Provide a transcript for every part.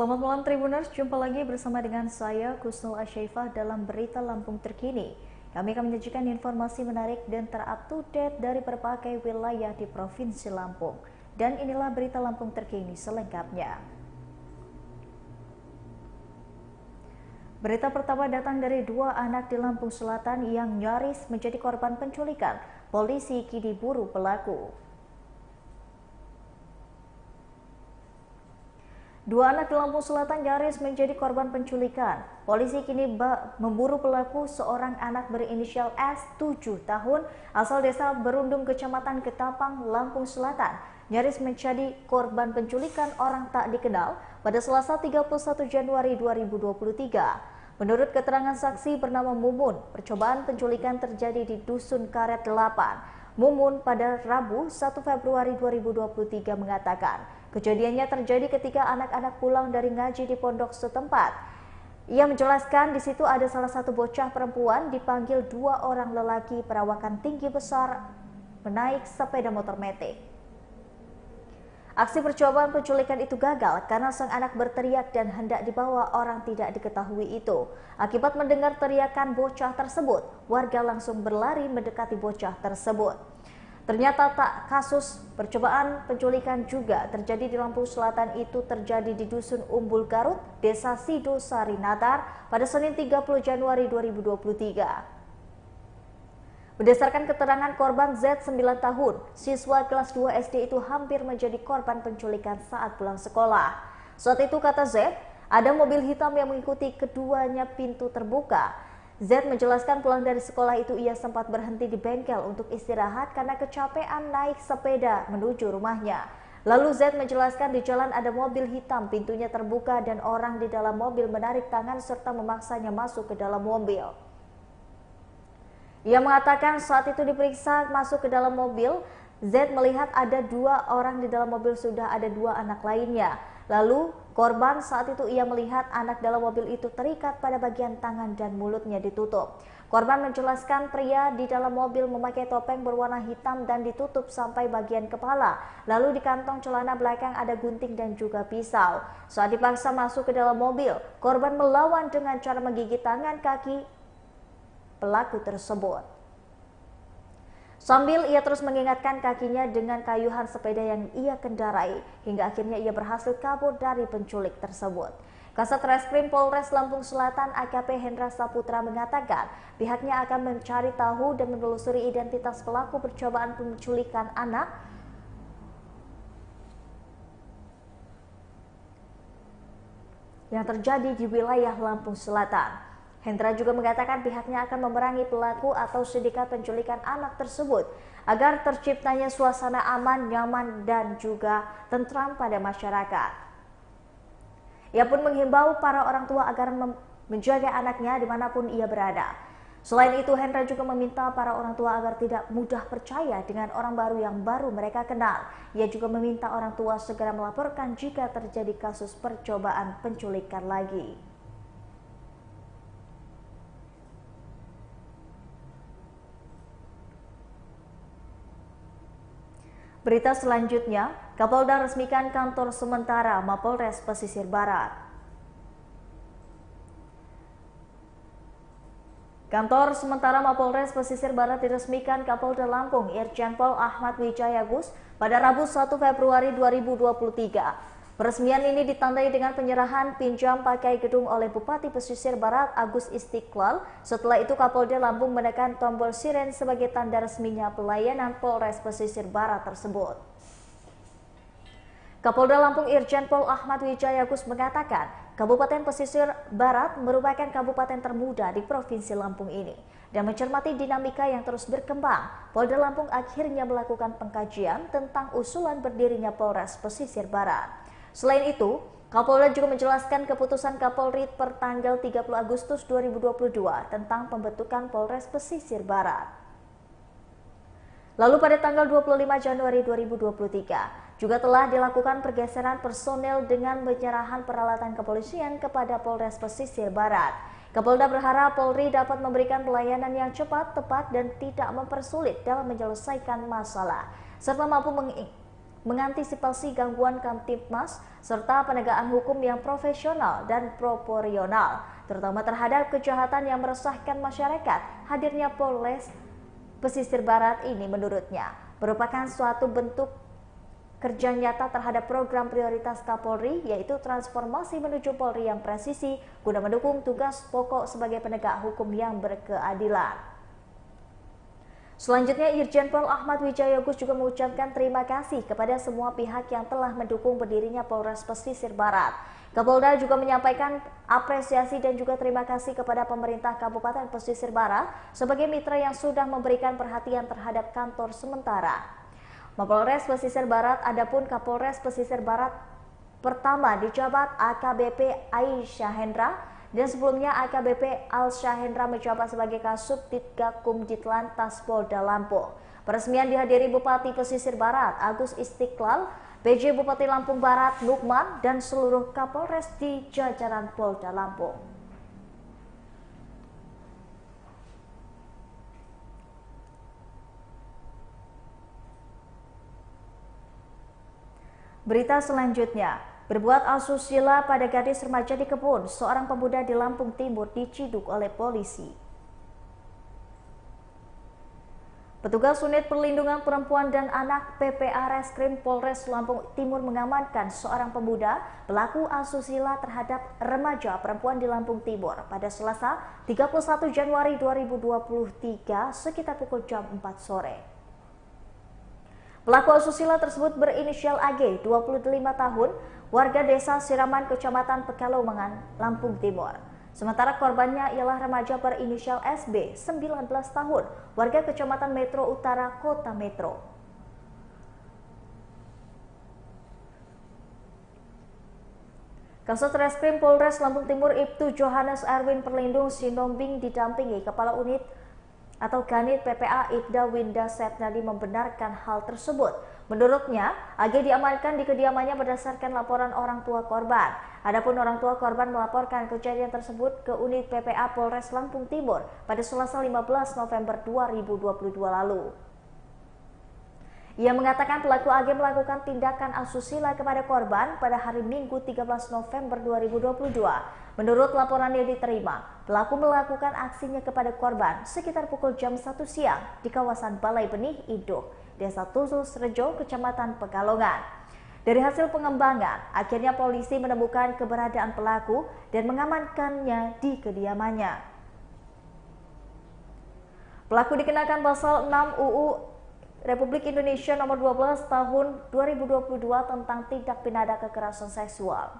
Selamat malam Tribuners, jumpa lagi bersama dengan saya Kusnul Asyaifah dalam Berita Lampung Terkini. Kami akan menyajikan informasi menarik dan ter-up-to-date dari berbagai wilayah di Provinsi Lampung. Dan inilah Berita Lampung Terkini selengkapnya. Berita pertama datang dari dua anak di Lampung Selatan yang nyaris menjadi korban penculikan. Polisi kini buru pelaku. Dua anak di Lampung Selatan nyaris menjadi korban penculikan. Polisi kini memburu pelaku, seorang anak berinisial S, 7 tahun, asal desa Berundung, Kecamatan Ketapang, Lampung Selatan, nyaris menjadi korban penculikan orang tak dikenal pada Selasa 31 Januari 2023. Menurut keterangan saksi bernama Mumun, percobaan penculikan terjadi di Dusun Karet 8. Mumun pada Rabu 1 Februari 2023 mengatakan, kejadiannya terjadi ketika anak-anak pulang dari ngaji di pondok setempat. Ia menjelaskan di situ ada salah satu bocah perempuan dipanggil dua orang lelaki perawakan tinggi besar menaik sepeda motor metik. Aksi percobaan penculikan itu gagal karena sang anak berteriak dan hendak dibawa orang tidak diketahui itu. Akibat mendengar teriakan bocah tersebut, warga langsung berlari mendekati bocah tersebut. Ternyata kasus percobaan penculikan juga terjadi di Lampung Selatan, itu terjadi di Dusun Umbul Garut, Desa Sido Sarinatar pada Senin 30 Januari 2023. Berdasarkan keterangan korban Z 9 tahun, siswa kelas 2 SD itu hampir menjadi korban penculikan saat pulang sekolah. Saat itu, kata Z, ada mobil hitam yang mengikuti keduanya, pintu terbuka. Z menjelaskan pulang dari sekolah itu ia sempat berhenti di bengkel untuk istirahat karena kecapean naik sepeda menuju rumahnya. Lalu Z menjelaskan di jalan ada mobil hitam, pintunya terbuka dan orang di dalam mobil menarik tangan serta memaksanya masuk ke dalam mobil. Ia mengatakan saat itu diperiksa masuk ke dalam mobil, Z melihat ada dua orang di dalam mobil, sudah ada dua anak lainnya. Lalu korban saat itu ia melihat anak dalam mobil itu terikat pada bagian tangan dan mulutnya ditutup. Korban menjelaskan pria di dalam mobil memakai topeng berwarna hitam dan ditutup sampai bagian kepala. Lalu di kantong celana belakang ada gunting dan juga pisau. Saat dipaksa masuk ke dalam mobil, korban melawan dengan cara menggigit tangan kaki pelaku tersebut. Sambil ia terus mengingatkan kakinya dengan kayuhan sepeda yang ia kendarai, hingga akhirnya ia berhasil kabur dari penculik tersebut. Kasat Reskrim Polres Lampung Selatan AKP Hendra Saputra mengatakan pihaknya akan mencari tahu dan menelusuri identitas pelaku percobaan penculikan anak yang terjadi di wilayah Lampung Selatan. Hendra juga mengatakan pihaknya akan memerangi pelaku atau sindikat penculikan anak tersebut agar terciptanya suasana aman, nyaman, dan juga tentram pada masyarakat. Ia pun menghimbau para orang tua agar menjaga anaknya dimanapun ia berada. Selain itu, Hendra juga meminta para orang tua agar tidak mudah percaya dengan orang baru yang baru mereka kenal. Ia juga meminta orang tua segera melaporkan jika terjadi kasus percobaan penculikan lagi. Berita selanjutnya, Kapolda resmikan kantor sementara Mapolres Pesisir Barat. Kantor sementara Mapolres Pesisir Barat diresmikan Kapolda Lampung Irjen Pol Ahmad Wijaya Gus pada Rabu 1 Februari 2023. Peresmian ini ditandai dengan penyerahan pinjam pakai gedung oleh Bupati Pesisir Barat Agus Istiqlal. Setelah itu Kapolda Lampung menekan tombol siren sebagai tanda resminya pelayanan Polres Pesisir Barat tersebut. Kapolda Lampung Irjen Pol Ahmad Wijaya Gus mengatakan Kabupaten Pesisir Barat merupakan kabupaten termuda di Provinsi Lampung ini. Dan mencermati dinamika yang terus berkembang, Polda Lampung akhirnya melakukan pengkajian tentang usulan berdirinya Polres Pesisir Barat. Selain itu, Kapolda juga menjelaskan keputusan Kapolri per tanggal 30 Agustus 2022 tentang pembentukan Polres Pesisir Barat. Lalu pada tanggal 25 Januari 2023 juga telah dilakukan pergeseran personel dengan penyerahan peralatan kepolisian kepada Polres Pesisir Barat. Kapolda berharap Polri dapat memberikan pelayanan yang cepat, tepat, dan tidak mempersulit dalam menyelesaikan masalah, serta mampu mengantisipasi gangguan Kamtibmas serta penegakan hukum yang profesional dan proporsional, terutama terhadap kejahatan yang meresahkan masyarakat. Hadirnya Polres Pesisir Barat ini menurutnya merupakan suatu bentuk kerja nyata terhadap program prioritas Kapolri, yaitu transformasi menuju Polri yang presisi guna mendukung tugas pokok sebagai penegak hukum yang berkeadilan. Selanjutnya, Irjen Pol Ahmad Wijayagus juga mengucapkan terima kasih kepada semua pihak yang telah mendukung berdirinya Polres Pesisir Barat. Kapolda juga menyampaikan apresiasi dan juga terima kasih kepada pemerintah Kabupaten Pesisir Barat sebagai mitra yang sudah memberikan perhatian terhadap kantor sementara Mapolres Pesisir Barat. Adapun Kapolres Pesisir Barat pertama dijabat AKBP Aisyah Hendra, dan sebelumnya AKBP Al Syahendra menjabat sebagai Kasubdit Gakum Ditlantas Polda Lampung. Peresmian dihadiri Bupati Pesisir Barat Agus Istiqlal, PJ Bupati Lampung Barat Nukman, dan seluruh Kapolres di jajaran Polda Lampung. Berita selanjutnya, berbuat asusila pada gadis remaja di Kebun, seorang pemuda di Lampung Timur diciduk oleh polisi. Petugas Unit Perlindungan Perempuan dan Anak PPA Reskrim Polres Lampung Timur mengamankan seorang pemuda pelaku asusila terhadap remaja perempuan di Lampung Timur pada Selasa 31 Januari 2023 sekitar pukul jam 4 sore. Pelaku asusila tersebut berinisial AG, 25 tahun, warga desa Siraman, Kecamatan Pekalongan, Lampung Timur. Sementara korbannya ialah remaja berinisial SB, 19 tahun, warga Kecamatan Metro Utara, Kota Metro. Kasat Reskrim Polres Lampung Timur Ibtu Johannes Erwin Perlindung Sinombing didampingi Kepala Unit atau Kanit PPA Ibda Winda Sepnadi membenarkan hal tersebut. Menurutnya, AG diamankan di kediamannya berdasarkan laporan orang tua korban. Adapun orang tua korban melaporkan kejadian tersebut ke Unit PPA Polres Lampung Timur pada Selasa 15 November 2022 lalu. Ia mengatakan pelaku AG melakukan tindakan asusila kepada korban pada hari Minggu 13 November 2022. Menurut laporan yang diterima, pelaku melakukan aksinya kepada korban sekitar pukul jam 1 siang di kawasan Balai Benih Induk, Desa Tusus Rejo, Kecamatan Pekalongan. Dari hasil pengembangan, akhirnya polisi menemukan keberadaan pelaku dan mengamankannya di kediamannya. Pelaku dikenakan pasal 6 UU Republik Indonesia nomor 12 tahun 2022 tentang tindak pidana kekerasan seksual.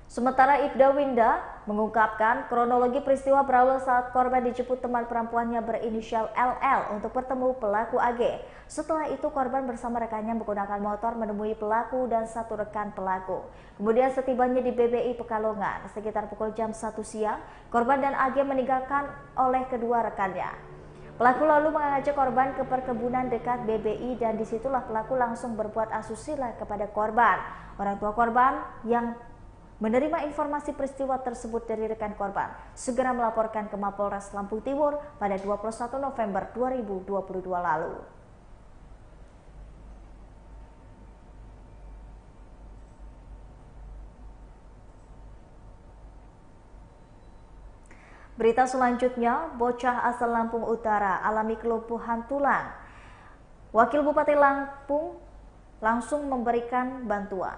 Sementara Ibda Winda mengungkapkan kronologi peristiwa berawal saat korban dijemput teman perempuannya berinisial LL untuk bertemu pelaku AG. Setelah itu korban bersama rekannya menggunakan motor menemui pelaku dan satu rekan pelaku. Kemudian setibanya di BBI Pekalongan sekitar pukul jam 1 siang, korban dan AG meninggalkan oleh kedua rekannya. Pelaku lalu mengajak korban ke perkebunan dekat BBI dan disitulah pelaku langsung berbuat asusila kepada korban. Orang tua korban yang menerima informasi peristiwa tersebut dari rekan korban segera melaporkan ke Mapolres Lampung Timur pada 21 November 2022 lalu. Berita selanjutnya, bocah asal Lampung Utara alami kelumpuhan tulang. Wakil Bupati Lampung langsung memberikan bantuan.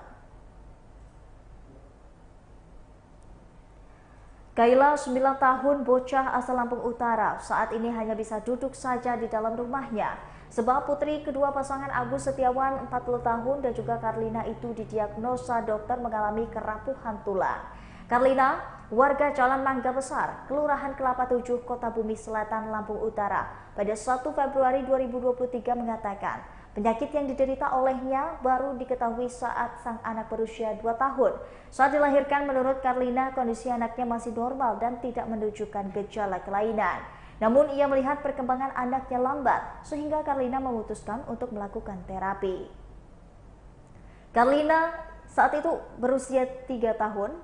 Kaila, 9 tahun, bocah asal Lampung Utara, saat ini hanya bisa duduk saja di dalam rumahnya. Sebab putri kedua pasangan Agus Setiawan, 40 tahun, dan juga Karlina itu didiagnosa dokter mengalami kerapuhan tulang. Karlina, warga Jalan Mangga Besar, Kelurahan Kelapa 7, Kota Bumi Selatan, Lampung Utara, pada 1 Februari 2023 mengatakan penyakit yang diderita olehnya baru diketahui saat sang anak berusia 2 tahun. Saat dilahirkan, menurut Karlina, kondisi anaknya masih normal dan tidak menunjukkan gejala kelainan. Namun ia melihat perkembangan anaknya lambat, sehingga Karlina memutuskan untuk melakukan terapi. Karlina saat itu berusia 3 tahun.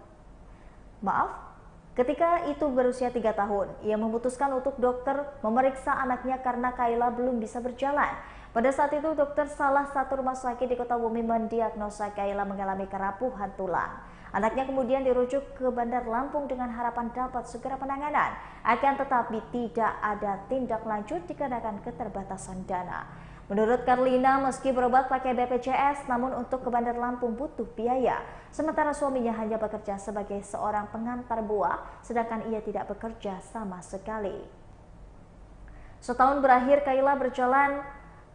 Ketika itu berusia 3 tahun, ia memutuskan untuk dokter memeriksa anaknya karena Kaila belum bisa berjalan. Pada saat itu, dokter salah satu rumah sakit di Kota Bumi mendiagnosa Kayla mengalami kerapuhan tulang. Anaknya kemudian dirujuk ke Bandar Lampung dengan harapan dapat segera penanganan. Akan tetapi tidak ada tindak lanjut dikarenakan keterbatasan dana. Menurut Karlina, meski berobat pakai BPJS, namun untuk ke Bandar Lampung butuh biaya. Sementara suaminya hanya bekerja sebagai seorang pengantar buah, sedangkan ia tidak bekerja sama sekali. Setahun berakhir, Kayla berjalan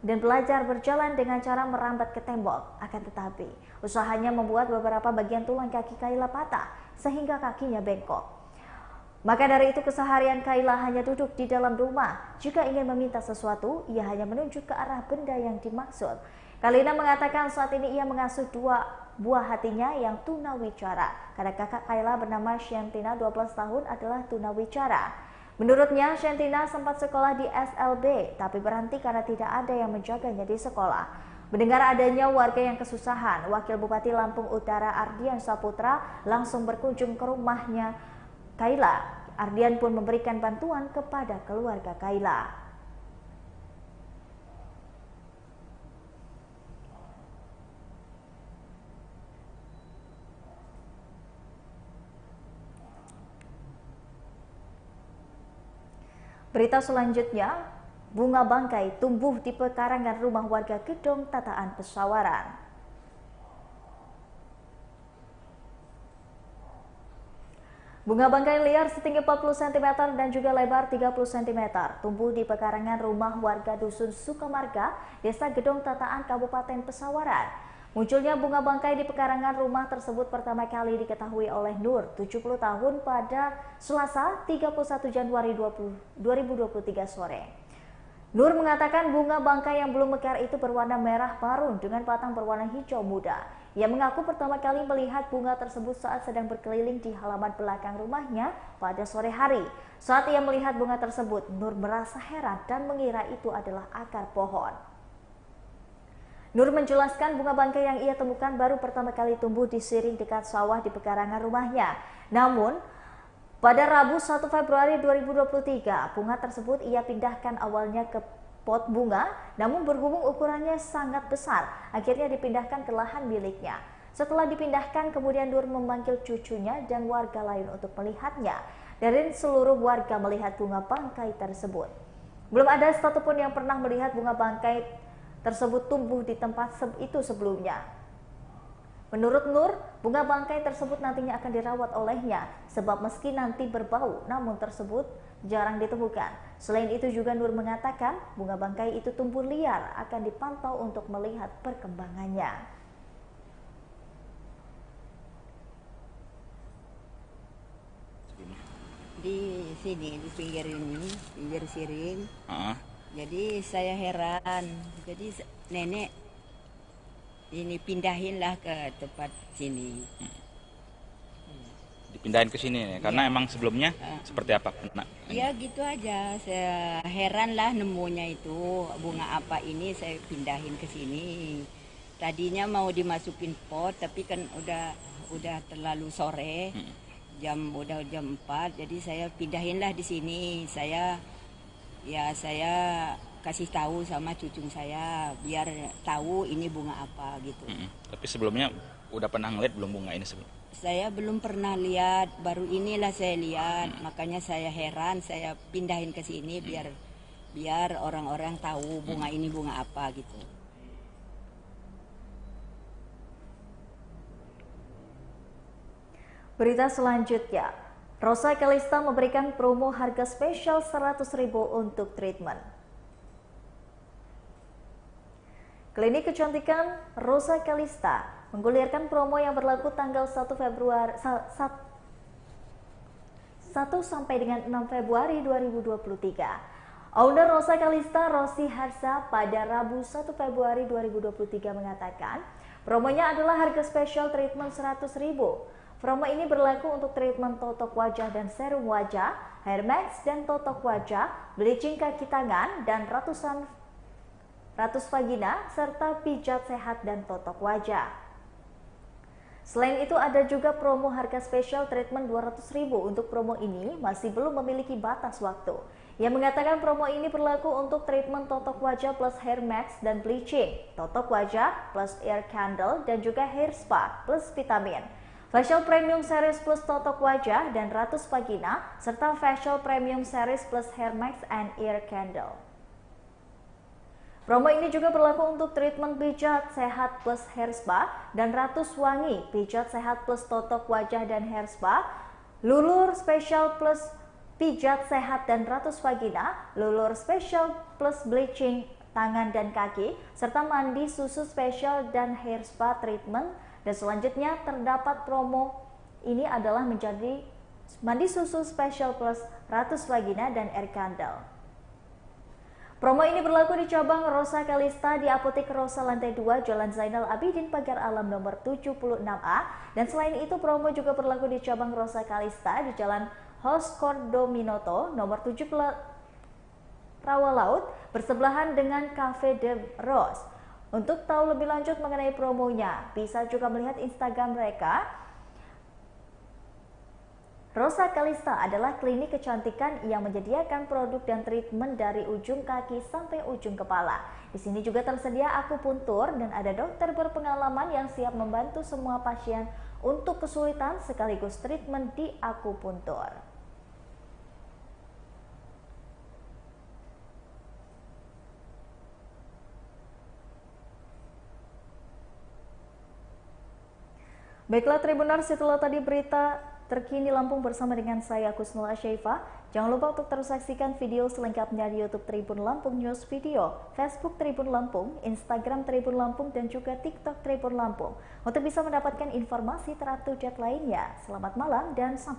dan belajar berjalan dengan cara merambat ke tembok. Akan tetapi, usahanya membuat beberapa bagian tulang kaki Kayla patah, sehingga kakinya bengkok. Maka dari itu keseharian Kayla hanya duduk di dalam rumah. Jika ingin meminta sesuatu, ia hanya menunjuk ke arah benda yang dimaksud. Karlina mengatakan saat ini ia mengasuh dua buah hatinya yang tunawicara. Karena kakak Kayla bernama Shantina 12 tahun adalah tunawicara. Menurutnya, Shantina sempat sekolah di SLB, tapi berhenti karena tidak ada yang menjaganya di sekolah. Mendengar adanya warga yang kesusahan, Wakil Bupati Lampung Utara Ardian Saputra langsung berkunjung ke rumahnya Kayla. Ardian pun memberikan bantuan kepada keluarga Kayla. Berita selanjutnya, bunga bangkai tumbuh di pekarangan rumah warga Gedong Tataan Pesawaran. Bunga bangkai liar setinggi 40 cm dan juga lebar 30 cm tumbuh di pekarangan rumah warga Dusun Sukamarga, Desa Gedong Tataan, Kabupaten Pesawaran. Munculnya bunga bangkai di pekarangan rumah tersebut pertama kali diketahui oleh Nur, 70 tahun pada Selasa 31 Januari 2023 sore. Nur mengatakan bunga bangkai yang belum mekar itu berwarna merah marun dengan batang berwarna hijau muda. Ia mengaku pertama kali melihat bunga tersebut saat sedang berkeliling di halaman belakang rumahnya pada sore hari. Saat ia melihat bunga tersebut, Nur merasa heran dan mengira itu adalah akar pohon. Nur menjelaskan bunga bangkai yang ia temukan baru pertama kali tumbuh di siring dekat sawah di pekarangan rumahnya. Namun, pada Rabu 1 Februari 2023, bunga tersebut ia pindahkan awalnya ke pot bunga, namun berhubung ukurannya sangat besar, akhirnya dipindahkan ke lahan miliknya. Setelah dipindahkan, kemudian Nur memanggil cucunya dan warga lain untuk melihatnya. Dari seluruh warga melihat bunga bangkai tersebut. Belum ada satupun yang pernah melihat bunga bangkai tersebut tumbuh di tempat itu sebelumnya. Menurut Nur, bunga bangkai tersebut nantinya akan dirawat olehnya, sebab meski nanti berbau, namun tersebut jarang ditemukan. Selain itu juga Nur mengatakan, bunga bangkai itu tumbuh liar, akan dipantau untuk melihat perkembangannya. Di sini, di pinggir ini, pinggir siring. Jadi saya heran, jadi nenek ini pindahinlah ke tempat sini. Dipindahin ke sini ya, karena emang sebelumnya seperti apa? Ya gitu aja, saya heran lah nemunya itu bunga apa ini, saya pindahin ke sini. Tadinya mau dimasukin pot, tapi kan udah terlalu sore, udah jam 4, jadi saya pindahinlah di sini. Saya kasih tahu sama cucu saya biar tahu ini bunga apa gitu. Tapi sebelumnya udah pernah ngeliat belum bunga ini sebelum? Saya belum pernah lihat, baru inilah saya lihat. Makanya saya heran, saya pindahin ke sini biar orang-orang tahu bunga ini bunga apa gitu. Berita selanjutnya, Rosa Kalista memberikan promo harga spesial 100.000 untuk treatment. Klinik kecantikan Rosa Kalista menggulirkan promo yang berlaku tanggal 1 sampai dengan 6 Februari 2023. Owner Rosa Kalista, Rosi Harsa, pada Rabu 1 Februari 2023 mengatakan, promonya adalah harga spesial treatment 100.000. Promo ini berlaku untuk treatment totok wajah dan serum wajah, hair mask dan totok wajah, bleaching kaki tangan, dan ratus vagina, serta pijat sehat dan totok wajah. Selain itu ada juga promo harga spesial treatment 200.000. Untuk promo ini masih belum memiliki batas waktu. Ia mengatakan promo ini berlaku untuk treatment totok wajah plus hair mask dan bleaching, totok wajah plus air candle, dan juga hair spa plus vitamin. Facial Premium Series plus totok wajah dan ratus vagina, serta Facial Premium Series plus hair mask and air candle. Promo ini juga berlaku untuk treatment pijat sehat plus hair spa dan ratus wangi, pijat sehat plus totok wajah dan hair spa, lulur spesial plus pijat sehat dan ratus vagina, lulur spesial plus bleaching tangan dan kaki, serta mandi susu spesial dan hair spa treatment. Dan selanjutnya terdapat promo ini adalah menjadi mandi susu spesial plus ratus vagina dan air candle. Promo ini berlaku di cabang Rosa Kalista di Apotek Rosa lantai 2 Jalan Zainal Abidin Pagar Alam nomor 76A. Dan selain itu promo juga berlaku di cabang Rosa Kalista di Jalan Hoskordominoto nomor 7 Rawa Laut bersebelahan dengan Cafe de Rose. Untuk tahu lebih lanjut mengenai promonya, bisa juga melihat Instagram mereka. Rosa Kalista adalah klinik kecantikan yang menyediakan produk dan treatment dari ujung kaki sampai ujung kepala. Di sini juga tersedia akupuntur dan ada dokter berpengalaman yang siap membantu semua pasien untuk kesulitan sekaligus treatment di akupuntur. Baiklah Tribuners, setelah tadi berita terkini Lampung bersama dengan saya Kusnul Asyaifah. Jangan lupa untuk terus saksikan video selengkapnya di YouTube Tribun Lampung News Video, Facebook Tribun Lampung, Instagram Tribun Lampung, dan juga TikTok Tribun Lampung untuk bisa mendapatkan informasi terupdate lainnya. Selamat malam dan sampai